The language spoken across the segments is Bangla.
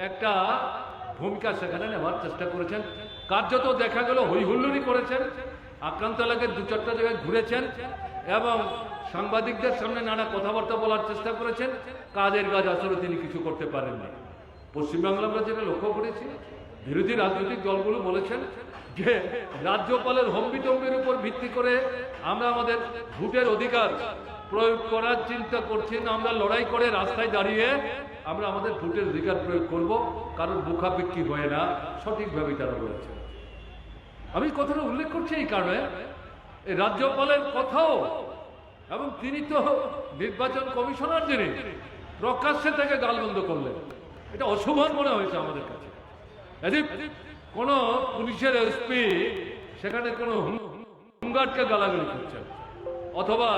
একটা ভূমিকা সেখানে নেওয়ার চেষ্টা করেছেন। কার্যত দেখা গেল হইহুল্লোড়ই করেছেন, আক্রান্ত এলাকায় দু চারটা জায়গায় ঘুরেছেন এবং সাংবাদিকদের সামনে নানা কথাবার্তা বলার চেষ্টা করেছেন। কাজের কাজ আসলে তিনি কিছু করতে পারেননি। পশ্চিমবাংলা আমরা যেটা লক্ষ্য করেছি, বিরোধী রাজনৈতিক দলগুলো বলেছেন যে রাজ্যপালের হম্বিতম্বির উপর ভিত্তি করে আমরা আমাদের ভোটের অধিকার প্রয়োগ করার চিন্তা করছি না, আমরা লড়াই করে রাস্তায় দাঁড়িয়ে আমরা আমাদের ভোটের অধিকার প্রয়োগ করব, কারণ মুখাপেক্ষী হয়ে না, সঠিকভাবে তারা বলেছে। আমি কথাটা উল্লেখ করছি এই কারণে, এই রাজ্যপালের কথাও, এবং তিনি তো নির্বাচন কমিশনার, যিনি প্রকাশ্যে থেকে গালবন্ধ করলেন, এটা অশোভন মনে হয়েছে আমাদের কাছে। কোন পুলিশের এসপি সেখানে কোনো হোমগার্ডকে গালাগালি করছেন অথবা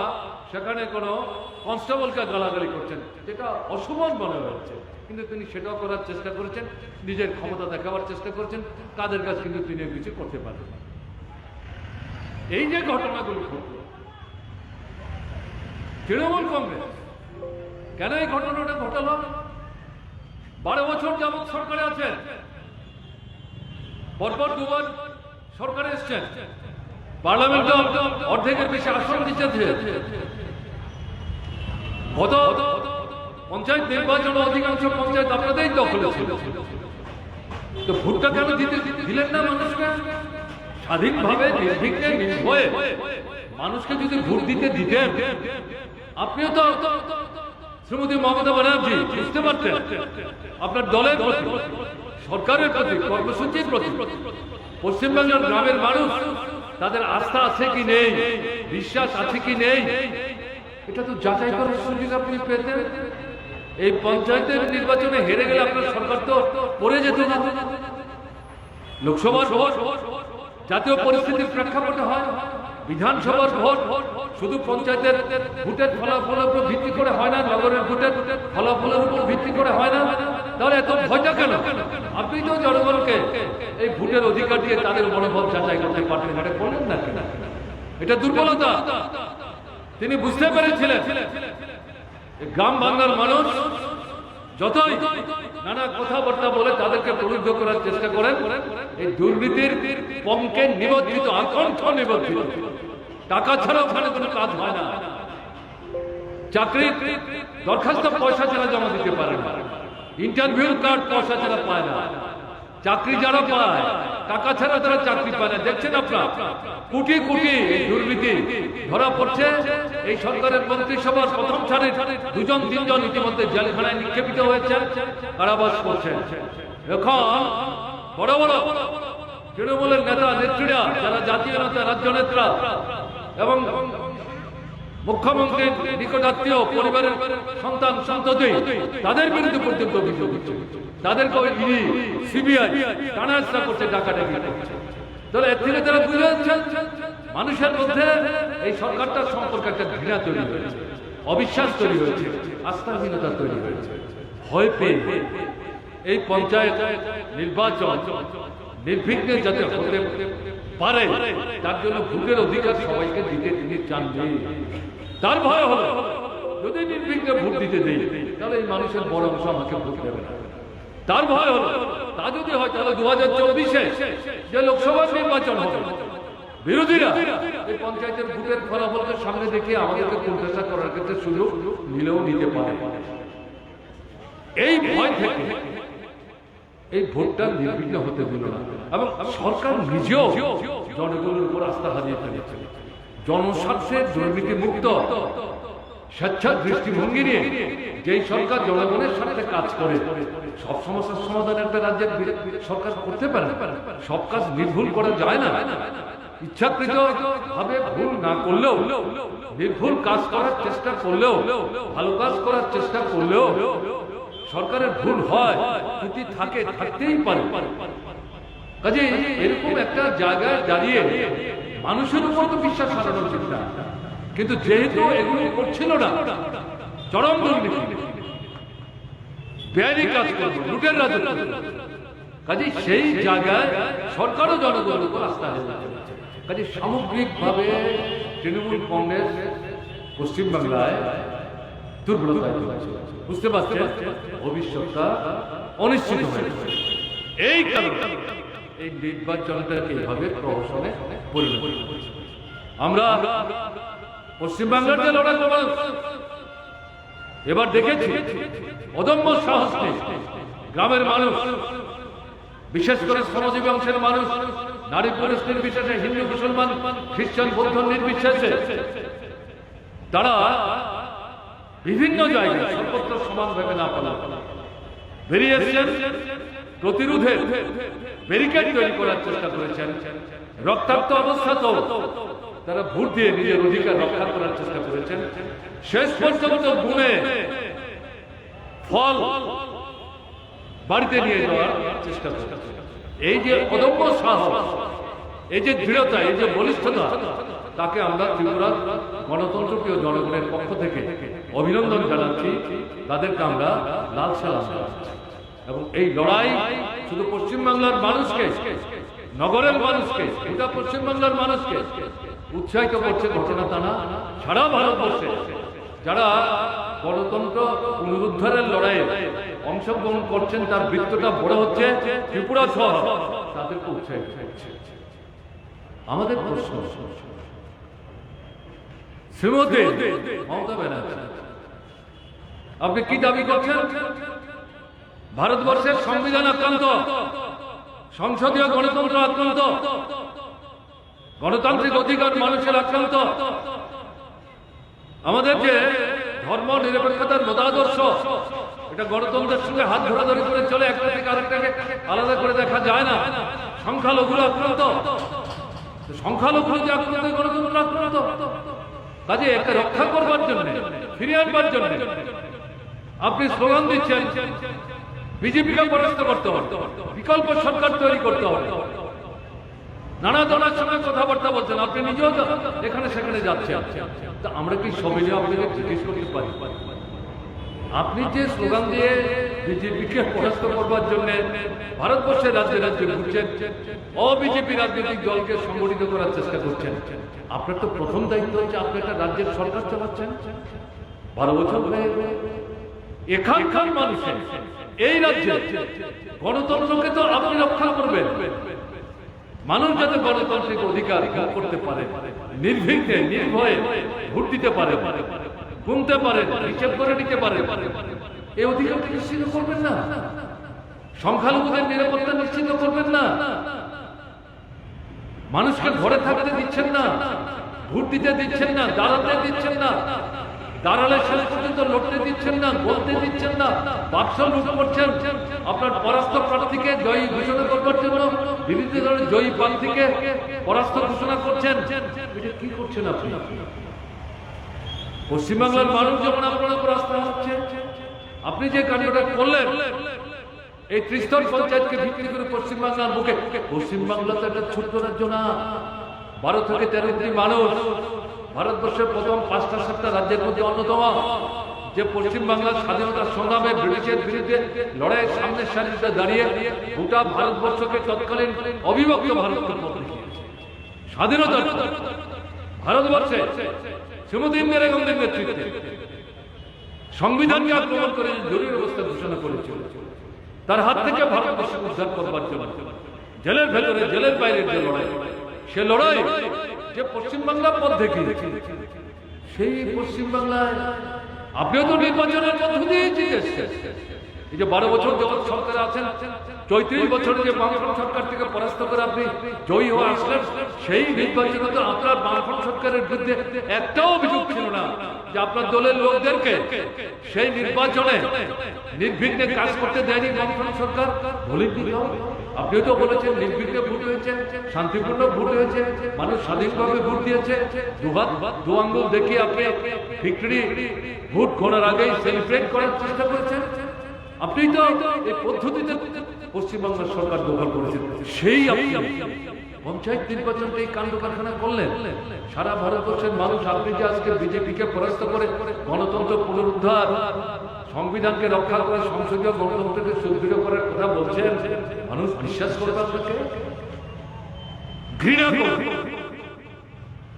সেখানে কোনো কনস্টেবলকে গালাগালি করছেন, যেটা অশোভন মনে হয়েছে। কিন্তু তিনি সেটাও করার চেষ্টা করেছেন, নিজের ক্ষমতা দেখাবার চেষ্টা করেছেন। কাদের কাজ কিন্তু তিনি কিছু করতে পারেন। এই যে ঘটনাগুলো ঘটল, তৃণমূল কংগ্রেস কেন এই ঘটনাটা ঘটাল? 12 বছর যাবৎ সরকারে আছেন, পরপর দুবার সরকারে এসছেন, পার্লামেন্টে অর্ধেকের বেশি আসন জিতেছে। গত পঞ্চায়েত নির্বাচন অধিকাংশ পঞ্চায়েত আপনাদেরই দখলে ছিল, তো ভোটটা কেন দিলেন না মানুষকে? স্বাধীনভাবে নির্বিঘ্নে নির্ভয়ে মানুষকে যদি ভোট দিতে দিতেন, আপনিও তো শ্রীমতী মমতা ব্যানার্জি বুঝতে পারতেন আপনার দলের প্রতি, সরকারের প্রতি, কর্মসূচির প্রতি পশ্চিমবাংলার গ্রামের মানুষ তাদের আস্থা আছে কি নেই, বিশ্বাস আছে কি নেই, এটা তো যাচাই করার সুযোগ আপনি পেতেন। এই পঞ্চায়েতের নির্বাচনে হেরে গেলে আপনার সরকার তো পড়ে যেত না। লোকসভার ভোট জাতীয় পরিস্থিতির প্রেক্ষাপটে হয়, বিধানসভার ভোট শুধু পঞ্চায়েতের ভোটের ফলাফলের উপর ভিত্তি করে হয় না, নগরের ভোটের ফলাফলের উপর ভিত্তি করে হয় না। তাহলে এত ভয়টা কেন? আপনি তো জনগণকে এই ভোটের অধিকার দিয়ে তাদের মনোভাব যাচাই করতে পারতেন, এটা করলেন না কেন? এটা দুর্বলতা। তিনি বুঝতে পেরেছিলেন গ্রাম বাংলার মানুষ যতই নানা কথাবার্তা বলে তাদেরকে প্রলুব্ধ করার চেষ্টা করেন, এই দুর্নীতির পঙ্কে নিবদ্ধিত, আকণ্ঠ নিবদ্ধিত, টাকা ছাড়া ওখানে কোনো কাজ হয় না। চাকরি দরখাস্ত পয়সা ছাড়া জমা দিতে পারে না, ইন্টারভিউ কার্ড পয়সা ছাড়া পায় না, চাকরি যারা পায় টাকা ছাড়া তারা চাকরি পায় না। দেখছেন আপনার কোটি কোটি দুর্নীতি ধরা পড়ছে। এই সরকারের মন্ত্রিসভার প্রথম সারির 2-3 ইতিমধ্যে জেলখানায় নিক্ষেপিত হয়েছে, কারাবাস করছেন। এখন বড় বড় তৃণমূলের নেতা নেত্রীরা, যারা জাতীয় নেতা, রাজ্য নেতা এবং মুখ্যমন্ত্রীর নিকটাত্মীয়, পরিবারের সন্তান সন্ততি, তাদের বিরুদ্ধে পর্যন্ত অভিযোগ হচ্ছে। তাদেরকে ইডি, সিবিআই টানাহেঁচড়া করছে, ডাকাডাকি করছে। তাহলে এর থেকে তারা বুঝে যাচ্ছে মানুষের মধ্যে এই সরকারটার সম্পর্কে একটা ঘৃণা তৈরি হয়েছে, অবিশ্বাস তৈরি হয়েছে, আস্থাহীনতা তৈরি হয়েছে। ভয় পেয়ে এই পঞ্চায়েত নির্বাচন নির্বিঘ্নে যাতে হতে পারে, তার জন্য ভোটের অধিকার সবাইকে দিতে তিনি চাননি। তার ভয় হলো যদি নির্বিঘ্নে ভোট দিতে দেই, তাহলে এই মানুষের বড় অংশ আমাকে ভোট দেবে না। তার ভয় হলো তা যদি হয়, তাহলে 2024-এ যে লোকসভা নির্বাচন হবে, বিরোধীরা এই পঞ্চায়েতের ভোটের ফলাফলকে সামনে দেখে আমাদেরকে কোণঠাসা করার ক্ষেত্রে সুযোগ নিলেও নিতে পারে। এই ভয় থেকে এই ভোটটা নির্বিঘ্ন হতে দিল না, এবং সরকার নিজেও জনগণের উপর আস্থা হারিয়ে ফেলেছে। জনস্বার্থের দুর্নীতি মুক্ত স্বেচ্ছার দৃষ্টিভঙ্গি নিয়ে যেই সরকার জনগণের সাথে কাজ করে, সব সমস্যার সমাধান একটা রাজ্যের সরকার করতে পারে, সব কাজ নির্ভুল করা যায় না। ইচ্ছাকৃত ভাবে ভুল না করলেও, নির্ভুল কাজ করার চেষ্টা করলেও, ভালো কাজ করার চেষ্টা করলেও সরকারের ভুল হয়, ত্রুটি থাকে, থাকতেই পারে। কাজে এরকম একটা জায়গায় দাঁড়িয়ে মানুষের উপর তো বিশ্বাস হারানো উচিত না। কিন্তু যেহেতু এগুলো করছিল না, চরম দুর্নীতি, বেআইনি কাজ করবে, লুটের রাজত্ব, কাজে সেই জায়গায় সরকারও জনগণের উপর আস্থা হারিয়ে ফেলেছে। কাজে সামগ্রিকভাবে তৃণমূল কংগ্রেস পশ্চিমবাংলায় দুর্বলতায় চলছে। বুঝতে পারছেন, ভবিষ্যৎটা অনিশ্চিত হয়ে যাচ্ছে। এই কারণে এই নির্বাচনটাকে এইভাবে প্রহসনে পরিণত করেছে। আমরা পশ্চিমবাংলার যে লড়াই এবার দেখেছি, অদম্য সাহস নেই গ্রামের মানুষ, বিশেষ করে শ্রমজীবী অংশের মানুষ, নারী পুরুষ নির্বিশেষে, হিন্দু মুসলমান খ্রিস্টান বৌদ্ধ নির্বিশেষে, তারা বিভিন্ন জায়গায় সর্বত্র সমানভাবে না পালন বেরিয়ে এসেছেন, প্রতিরোধে ব্যারিকেড তৈরি করার চেষ্টা করেছেন। রক্তাক্ত অবস্থাতেও তারা ভোট দিয়ে নিজের অধিকার রক্ষা করার চেষ্টা করেছেন। শেষ পর্যন্ত গুণে ফল বাড়িতে নিয়ে যাওয়ার চেষ্টা করেছেন। এই যে অদম্য সাহস, এই যে দৃঢ়তা, এই যে বলিষ্ঠতা, তাকে আমরা ত্রিপুরার গণতন্ত্রপ্রিয় জনগণের পক্ষ থেকে অভিনন্দন জানাচ্ছি। তাদেরকে আমরা লাল সালাম জানাচ্ছি। এবং এই লড়াই শুধু পশ্চিমবাংলার মানুষকে, নগরের মানুষকে, গোটা পশ্চিমবাংলার মানুষকে উৎসাহিত করছে ঘটনা তা না, সারা ভারতবর্ষে যারা গণতন্ত্র পুনরুদ্ধারের লড়াইয়ে অংশগ্রহণ করছেন, তার বৃত্তটা বড় হচ্ছে, ত্রিপুরা সহ তাদেরকে উৎসাহিত করছে। আমাদের প্রশ্ন, শ্রীমতী মমতা ব্যানার্জি, আপনি কি দাবি করছেন? ভারতবর্ষের সংবিধান আক্রান্ত, সংসদীয় গণতন্ত্র আক্রান্ত, গণতান্ত্রিক অধিকার মানুষের আক্রান্ত, আমাদের যে ধর্ম নিরপেক্ষতার মতাদর্শ, এটা গণতন্ত্রের সঙ্গে হাত ধরাধরি করে চলে, একটা থেকে আরেকটাকে আলাদা করে দেখা যায় না। সংখ্যালঘুরা আক্রান্ত, সংখ্যালঘু যে আক্রান্ত, গণতন্ত্র আক্রান্ত। কাজে একে রক্ষা করবার জন্য, ফিরিয়ে আনবার জন্য আপনি স্লোগান দিচ্ছেন বিজেপিকে পরাস্ত করতে হবে, বিকল্প সরকার তৈরি করতে হবে, নানা দলের সঙ্গে কথাবার্তা বলছেন, আপনি নিজেও এখানে সেখানে যাচ্ছেন। তা আমরা কি সবাই আপনাকে জিজ্ঞেস করতে পারি, আপনি যে স্লোগান দিয়ে বিজেপিকে পরাস্ত করবার জন্য ভারতবর্ষের রাজ্যে রাজ্যে ঘুরছেন, অবিজেপি রাজনৈতিক দলকে সংগঠিত করার চেষ্টা করছেন, আপনার তো প্রথম দায়িত্ব হচ্ছে আপনি একটা রাজ্যের সরকার চালাচ্ছেন। 12 বছর হয়ে এখানকার মানুষের, এই রাজ্যে গণতন্ত্রকে তো আপনি রক্ষা করবেন। মানুষ যাতে গণতান্ত্রিক অধিকার ভোগ করতে পারে, নির্ভীকে নির্ভয়ে ভোট দিতে পারে, গুনতে পারে, হিসেব করে নিতে পারে, এই অধিকারকে নিশ্চিত করবেন না? সংখ্যালঘুদের নিরাপত্তা নিশ্চিত করবেন না? মানুষকে ঘরে থাকতে দিচ্ছেন না, ভোট দিতে দিচ্ছেন না, দাঁড়াতে দিচ্ছেন না, দাঁড়ালে শেষ পর্যন্ত লড়তে দিচ্ছেন না, বলতে দিচ্ছেন না, বাক্স লুট করছেন। আপনার পরাস্ত প্রার্থীকে জয়ী ঘোষণা করবার জন্য বিরোধী দলের জয়ী প্রার্থীকে পরাস্ত ঘোষণা করছেন। এটা কি করছেন আপনি? পশ্চিমবাংলার মানুষ যখন আপনার উপর আস্থা হচ্ছে, আপনি যে কাণ্ডটা করলেন, এই ত্রিস্তর পঞ্চায়েতকে বিক্রি করে পশ্চিমবাংলার বুকে, পশ্চিমবাংলা তো একটা ছোট্ট রাজ্য না, 12 থেকে 13 কোটি মানুষ, ভারতবর্ষের প্রথম 5-7টা রাজ্যের মধ্যে অন্যতম, যে পশ্চিমবাংলার স্বাধীনতার সংগ্রামে ব্রিটিশের বিরুদ্ধে লড়াইয়ের সামনের সারিতে দাঁড়িয়ে গোটা ভারতবর্ষকে তৎকালীন অবিভক্ত ভারতকে পথ দেখিয়েছে। স্বাধীনতার ভারতবর্ষে শ্রীমতী ইন্দিরা গান্ধীর নেতৃত্বে সংবিধানকে আক্রমণ করে জরুরি অবস্থা ঘোষণা করেছিল, তার হাত থেকে ভারতবর্ষকে উদ্ধার করবার জন্য জেলের ভেতরে জেলের বাইরে যে লড়াই, সে লড়াই যে পশ্চিমবাংলার পথ দেখিয়েছে, সেই পশ্চিমবাংলায় আপনিও তো নির্বাচনের মধ্য দিয়ে জিতেছেন। এই যে 12 বছর যখন সরকার আছেন, 34 বছরে যে বামফ্রন্ট সরকার থেকে পরাস্ত করে আপনি জয়ী হয়ে আসলেন, সেই নির্বাচনে তো আপনার বামফ্রন্ট সরকারের বিরুদ্ধে একটাও অভিযোগ ছিল না যে আপনার দলের লোকদেরকে সেই নির্বাচনে নির্বিঘ্নে কাজ করতে দেয়নি বামফ্রন্ট সরকার। বলেননি, আপনিও তো বলেছেন নির্বিঘ্নে ভোট হয়েছে, শান্তিপূর্ণ ভোট হয়েছে, মানুষ স্বাধীনভাবে ভোট দিয়েছে, দুহাত দু আঙ্গুল দেখিয়ে আপনি ভিক্টরি ভোট করার আগেই সেলিব্রেট করার চেষ্টা করেছেন। আপনি তো এই পদ্ধতিতে পশ্চিমবাংলার সরকার দখল করেছেন, সেই আপনি পঞ্চায়েত নির্বাচনটা এই কাণ্ড কারখানা করলেন। সারা ভারতবর্ষের মানুষ, আপনি যে আজকে বিজেপিকে পরাস্ত করে গণতন্ত্র পুনরুদ্ধার, সংবিধানকে রক্ষা করে সংসদীয় গণতন্ত্রকে সুদৃঢ় করার কথা বলছেন, মানুষ বিশ্বাস করবে আপনাকে? ঘৃণা করবে।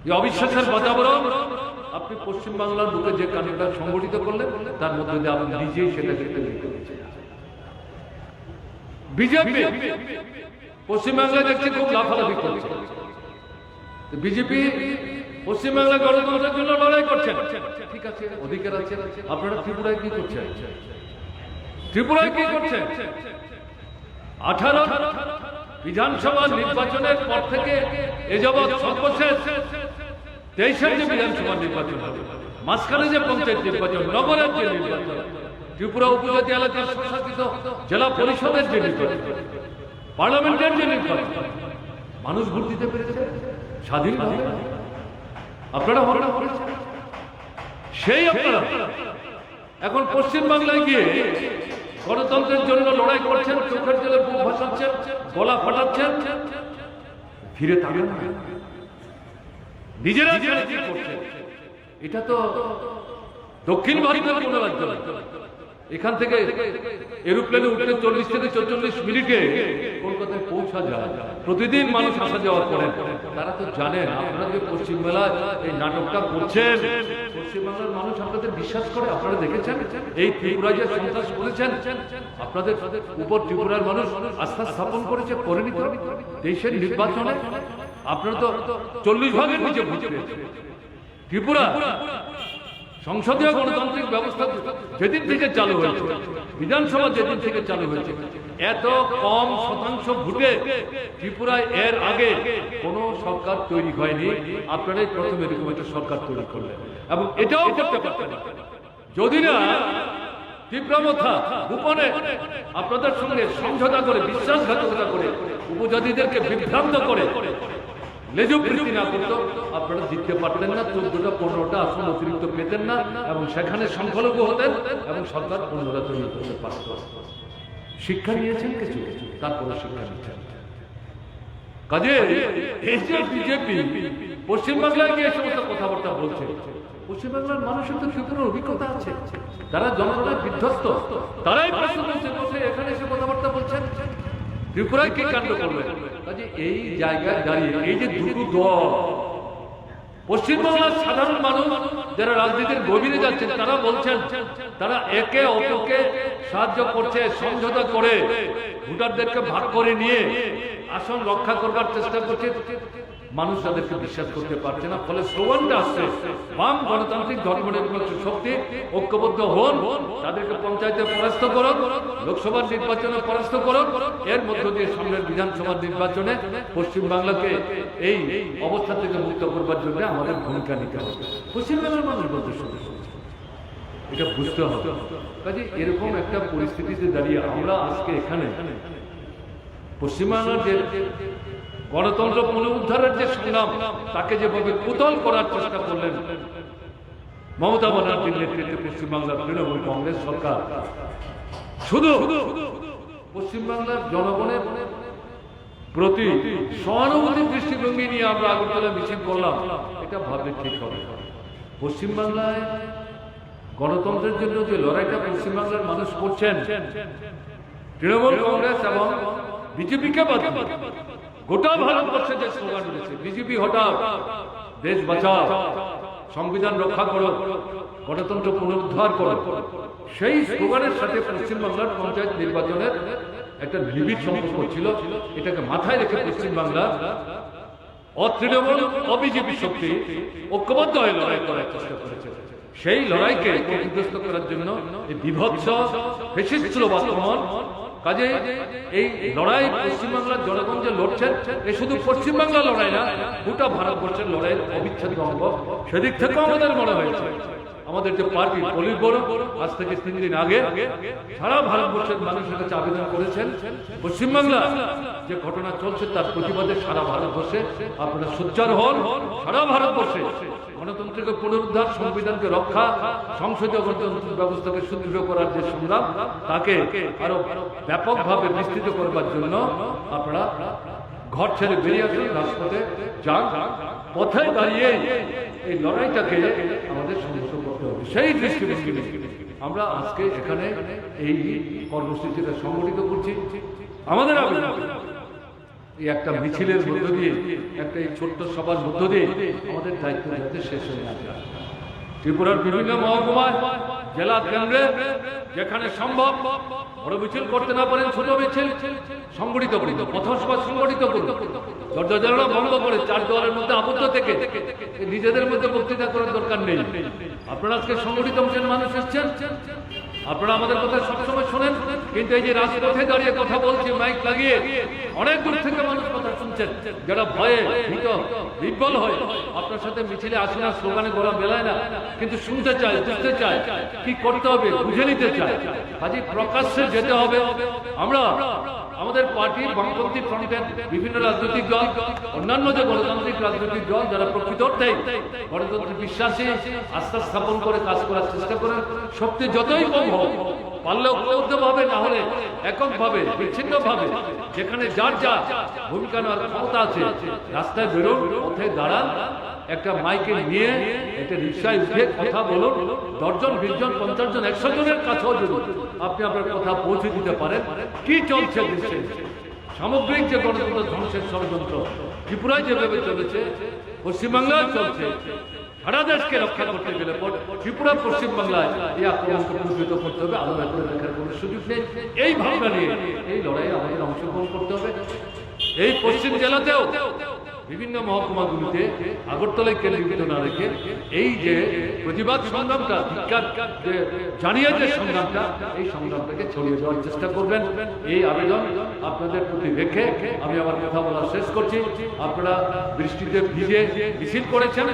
এই অবিশ্বাসের বাতাবরণ আপনি পশ্চিমবাংলার বুকে যে কাণ্ডটা সংগঠিত করলেন তার মধ্যে দিয়ে আপনি নিজেই সেটাকে তৈরি করেছেন। বিজেপি পশ্চিমবাংলায় দেখছি খুব লাফালাফি করছে। বিজেপি পশ্চিমবাংলা গণতন্ত্রের জন্য লড়াই করছেন, ঠিক আছে, অধিকার আছে। আপনারা ত্রিপুরায় কি করছেন? ত্রিপুরায় কি করছেন? 18 বিধানসভা নির্বাচনের পর থেকে এ যাবৎ সর্বশেষ 23-এর যে বিধানসভা নির্বাচন হবে, মাঝখানে যে পঞ্চায়েত নির্বাচন, নগরের যে নির্বাচন, ত্রিপুরা উপজাতি এলাকার শাসিত জেলা পরিষদের যে নির্বাচন, পার্লামেন্টের যে নির্বাচন, মানুষ ভোট দিতে পেরেছে স্বাধীনভাবে। আপনারা হরণ করেছেন, সেই আপনারা এখন পশ্চিমবাংলায় গিয়ে গণতন্ত্রের জন্য লড়াই করছেন, চোখের জলে বুক ভাসাচ্ছেন, গলা ফাটাচ্ছেন, ফিরে তাকান না, নিজেরা কি করছেন। এটা তো দক্ষিণ ভারতের কোন রাজ্য না। এখান থেকে এরোপ্লেনে উঠলে 40 থেকে 44 মিনিটে কলকাতায় পৌঁছা যায়। প্রতিদিন মানুষ আসা যাওয়া করেন। তারা তো জানেন আপনারা যে পশ্চিমবাংলায় এই নাটকটা করছেন, পশ্চিমবাংলার মানুষ আপনাদের বিশ্বাস করে। আপনারা দেখেছেন এই ত্রিপুরায় যে সন্ত্রাস করেছেন, আপনাদের উপর ত্রিপুরার মানুষ আস্থা স্থাপন করেছে, করেনি তো? দেশের নির্বাচনে আপনারা তো 40 ভাগের নিচে ভোট পেয়েছেন। ত্রিপুরা সংসদীয় গণতান্ত্রিক ব্যবস্থা যেদিন থেকে চালু হয়েছে, বিধানসভা যেদিন থেকে চালু হয়েছে, এত কম শতাংশ ভোটে ত্রিপুরায় এর আগে কোন সরকার তৈরি হয়নি। আপনারাই প্রথম এরকম একটা সরকার তৈরি করলেন, এবং এটাও করতে পারতেন যদি না তীব্রমথা গোপনে আপনাদের সঙ্গে সমঝোতা করে, বিশ্বাসঘাতকতা করে, উপজাতিদেরকে বিভ্রান্ত করে লেজবৃত্তি না করতো, আপনারা জিততে পারতেন না। 14টা 15টা আসন অতিরিক্ত পেতেন না, এবং সেখানে সংখ্যালঘু হতেন, এবং সরকার অন্যরা তৈরি করতে পারত। শিক্ষা নিয়েছেন কিছু, তারপরে শিক্ষা নিচ্ছেন। কাজে এই যে বিজেপি পশ্চিমবাংলায় গিয়ে সমস্ত কথাবার্তা বলছে, পশ্চিমবাংলার মানুষের তো ত্রিপুরার অভিজ্ঞতা আছে, তারা জনগণের বিধ্বস্ত, তারাই প্রশ্ন বলছে, এখানে এসে কথাবার্তা বলছেন ত্রিপুরায় কি কাণ্ড করবেন। কাজে এই জায়গায় দাঁড়িয়ে এই যে দুটো দল, পশ্চিমবাংলার সাধারণ মানুষ যারা রাজনীতির গভীরে যাচ্ছেন, তারা বলছেন তারা একে অপরকে সাহায্য করছে, সমঝোতা করে ভোটারদেরকে ভাগ করে নিয়ে আসন রক্ষা করবার চেষ্টা করছে। মানুষ তাদেরকে বিশ্বাস করতে পারছে না, ফলে স্লোগানটা আসছে বাম গণতান্ত্রিক ধর্মনিরপেক্ষ শক্তি ঐক্যবদ্ধ হন, তাদেরকে পঞ্চায়েতে পরাস্ত করুন, লোকসভার নির্বাচনে পরাস্ত করুন। এর মধ্য দিয়ে সামনের বিধানসভার নির্বাচনে পশ্চিমবাংলাকে এই অবস্থা থেকে মুক্ত করবার জন্য আমাদের ভূমিকা নিতে হবে। পশ্চিমবাংলার মানুষ বলতে শুরু করছে, এটা বুঝতে হবে। কাজে এরকম একটা পরিস্থিতিতে দাঁড়িয়ে আমরা আজকে এখানে পশ্চিমবাংলার যে গণতন্ত্র পুনরুদ্ধারের যে সংগ্রাম, তাকে যেভাবে পুতল করার চেষ্টা করলেন মমতা ব্যানার্জির নেতৃত্বে পশ্চিমবাংলার তৃণমূল কংগ্রেস সরকার, শুধু পশ্চিমবাংলার জনগণের প্রতি সহানুভূতির দৃষ্টিভঙ্গি নিয়ে আমরা আগরতলা মিছিল করলাম, এটা ভাবলে ঠিক হবে। পশ্চিমবাংলায় গণতন্ত্রের জন্য যে লড়াইটা পশ্চিমবাংলার মানুষ করছেন, তৃণমূল কংগ্রেস এবং বিজেপিকে বাদ গোটা ভারতবর্ষে যে স্লোগান রয়েছে, বিজেপি হটাও, দেশ বাঁচাও, সংবিধান রক্ষা করো, গণতন্ত্র পুনরুদ্ধার করো, সেই স্লোগানের সাথে পশ্চিমবাংলার পঞ্চায়েত নির্বাচনের একটা নিবিড় সম্পর্ক ছিল। এটাকে মাথায় রেখে পশ্চিমবাংলা অতৃণমূল অবিজেপি শক্তি ঐক্যবদ্ধ হয়ে লড়াই করার চেষ্টা করেছে। সেই লড়াইকে ক্ষতিগ্রস্ত করার জন্য এই বিভৎস ফ্যাসিস্ট আক্রমণ। কাজে এই লড়াই পশ্চিমবাংলার জনগণ যে লড়ছেন, এ শুধু পশ্চিমবাংলার লড়াই না, গোটা ভারতবর্ষের লড়াইয়ের অবিচ্ছেদ্য অঙ্গ। সেদিক থেকেও আমাদের মনে হয়েছে আমাদের যে পার্টি পলিট ব্যুরো আজ থেকে 3 দিন আগে সারা ভারতবর্ষের মানুষের কাছে আবেদন করেছেন, পশ্চিমবাংলা যে ঘটনা চলছে তার প্রতিবাদে সারা ভারতবর্ষে আপনারা সোচ্চার হন। সারা ভারতবর্ষে গণতন্ত্রকে পুনরুদ্ধার, সংবিধানকে রক্ষা, সংসদীয় গণতান্ত্রিক ব্যবস্থাকে সুদৃঢ় করার যে সংগ্রাম, তাকে আরো ব্যাপকভাবে বিস্তৃত করবার জন্য আপনারা ঘর ছেড়ে বেরিয়ে আসুন, রাজপথে যান। পথে দাঁড়িয়ে এই লড়াইটাকে আমাদের সংগঠিত করতে হবে। সেই দৃষ্টিভঙ্গি আমরা আজকে এখানে এই কর্মসূচিটা সংগঠিত করছি। আমাদের এই একটা মিছিলের মধ্য দিয়ে, একটা এই ছোট্ট সভার মধ্য দিয়ে আমাদের দায়িত্ব যাতে শেষ হয়ে যায়। ত্রিপুরার বিভিন্ন মহকুমায় জেলা কেন্দ্রে যেখানে সম্ভব বড় মিছিল করতে না পারেন ছোট মিছিল সংগঠিত করুন, পথসভা সংগঠিত করুন, দরজা জানালা বন্ধ করে চার দেওয়ালের মধ্যে আবদ্ধ থেকে নিজেদের মধ্যে বক্তৃতা করার দরকার নেই। আপনারা আজকে সংগঠিত হচ্ছেন, মানুষ এসছেন, আপনারা আমাদের কথা সবসময় শোনেন, কিন্তু এই যে রাজপথে দাঁড়িয়ে কথা বলছে মাইক লাগিয়ে, অনেক দূর থেকে মানুষ কথা শুনছেন, যারা ভয়ে ভীত বিহ্বল হয় আপনার সাথে মিছিলে আসে না, স্লোগানে গলা মেলায় না, কিন্তু শুনতে চায়, বুঝতে চায়, কি করতে হবে বুঝে নিতে চায়। কাজে প্রকাশ্যে যেতে হবে। আমরা আমাদের পার্টি বামপন্থী ফ্রন্টের বিভিন্ন রাজনৈতিক দল, অন্যান্য যে গণতান্ত্রিক রাজনৈতিক দল যারা প্রকৃত অর্থে গণতন্ত্রে বিশ্বাসী, আস্থা স্থাপন করে কাজ করার চেষ্টা করেন, শক্তি যতই কম হোক, পারলেও ঐক্যবদ্ধভাবে, না হলে এককভাবে, বিচ্ছিন্নভাবে, যেখানে যার যা ভূমিকা নেওয়ার ক্ষমতা আছে, রাস্তায় বেরোন, পথে দাঁড়ান, একটা মাইকে নিয়ে একটা রিক্সায় উঠে কথা বলুন, 10 জন 20 জন 50 জন 100 জনের কাছেও যদি আপনি আপনার কথা পৌঁছে দিতে পারেন কি চলছে দেশে, সামগ্রিক যে গণতন্ত্র ধ্বংসের ষড়যন্ত্র ত্রিপুরায় যেভাবে চলেছে, পশ্চিমবাংলায় চলছে, সারা দেশকে রক্ষা করতে গেলে ত্রিপুরা পশ্চিমবাংলায় এই আক্রমণকে প্রতিহত করতে হবে, আলাদা করে দেখার কোনো সুযোগ নেই। এই ভাবনা নিয়ে এই লড়াইয়ে আমাদের অংশগ্রহণ করতে হবে। এই পশ্চিম জেলাতেও বিভিন্ন মহকুমাগুলিতে আগরতলায় কেন্দ্রীভূত না রেখে এই যে প্রতিবাদ সংগ্রামটা, যে জানিয়ে যে সংগ্রামটা, এই সংগ্রামটাকে ছড়িয়ে দেওয়ার চেষ্টা করবেন, এই আবেদন আপনাদের প্রতি রেখে আমি আমার কথা বলা শেষ করছি। আপনারা বৃষ্টিতে ভিজে মিছিল করেছেন।